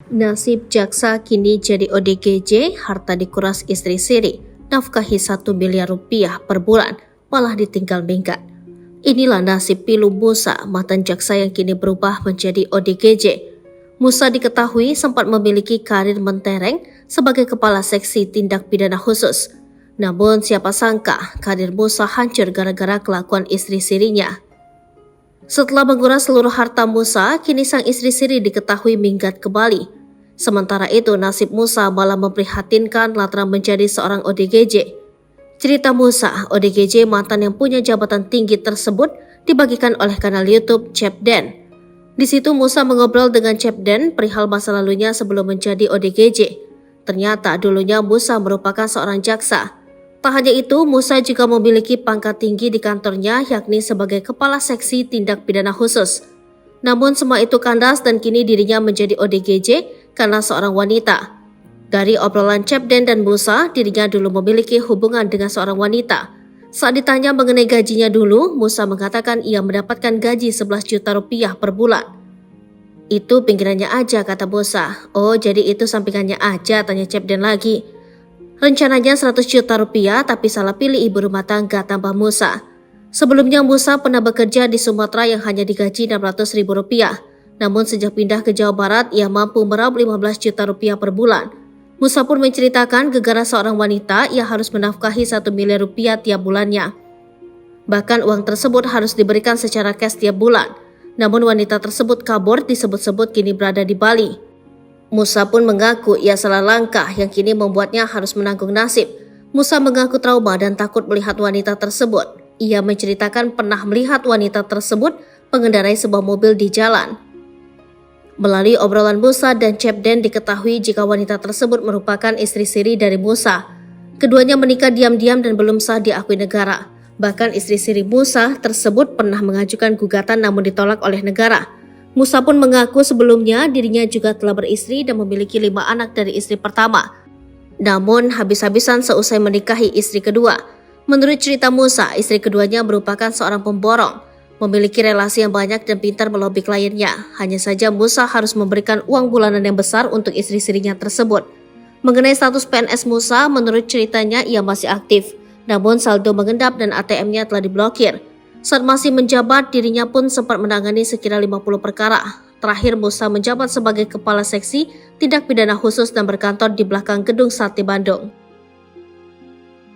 Nasib jaksa kini jadi ODGJ, harta dikuras istri siri, nafkahi 1 miliar rupiah per bulan, malah ditinggal minggat. Inilah nasib Pilu Musa, mantan jaksa yang kini berubah menjadi ODGJ. Musa diketahui sempat memiliki karir mentereng sebagai kepala seksi tindak pidana khusus. Namun siapa sangka karir Musa hancur gara-gara kelakuan istri sirinya. Setelah menguras seluruh harta Musa, kini sang istri siri diketahui minggat ke Bali. Sementara itu nasib Musa malah memprihatinkan lantaran menjadi seorang ODGJ. Cerita Musa, ODGJ mantan yang punya jabatan tinggi tersebut dibagikan oleh kanal YouTube Cepden. Di situ Musa mengobrol dengan Cepden perihal masa lalunya sebelum menjadi ODGJ. Ternyata dulunya Musa merupakan seorang jaksa. Tak hanya itu, Musa juga memiliki pangkat tinggi di kantornya yakni sebagai kepala seksi tindak pidana khusus. Namun semua itu kandas dan kini dirinya menjadi ODGJ karena seorang wanita. Dari obrolan Cepden dan Musa, dirinya dulu memiliki hubungan dengan seorang wanita. Saat ditanya mengenai gajinya dulu, Musa mengatakan ia mendapatkan gaji 11 juta rupiah per bulan. Itu pinggirannya aja, kata Musa. Oh, jadi itu sampingannya aja, tanya Cepden lagi. Rencananya 100 juta rupiah tapi salah pilih ibu rumah tangga, tambah Musa. Sebelumnya Musa pernah bekerja di Sumatera yang hanya digaji 600 ribu rupiah. Namun sejak pindah ke Jawa Barat, ia mampu meraup 15 juta rupiah per bulan. Musa pun menceritakan gegara seorang wanita ia harus menafkahi 1 miliar rupiah tiap bulannya. Bahkan uang tersebut harus diberikan secara cash tiap bulan. Namun wanita tersebut kabur, disebut-sebut kini berada di Bali. Musa pun mengaku ia salah langkah yang kini membuatnya harus menanggung nasib. Musa mengaku trauma dan takut melihat wanita tersebut. Ia menceritakan pernah melihat wanita tersebut mengendarai sebuah mobil di jalan. Melalui obrolan Musa dan Cepden diketahui jika wanita tersebut merupakan istri siri dari Musa. Keduanya menikah diam-diam dan belum sah diakui negara. Bahkan istri siri Musa tersebut pernah mengajukan gugatan namun ditolak oleh negara. Musa pun mengaku sebelumnya dirinya juga telah beristri dan memiliki 5 anak dari istri pertama. Namun habis-habisan seusai menikahi istri kedua. Menurut cerita Musa, istri keduanya merupakan seorang pemborong. Memiliki relasi yang banyak dan pintar melobi kliennya. Hanya saja Musa harus memberikan uang bulanan yang besar untuk istri-istrinya tersebut. Mengenai status PNS Musa, menurut ceritanya ia masih aktif. Namun saldo mengendap dan ATM-nya telah diblokir. Saat masih menjabat, dirinya pun sempat menangani sekira 50 perkara. Terakhir Musa menjabat sebagai kepala seksi tindak pidana khusus dan berkantor di belakang gedung Sate Bandung.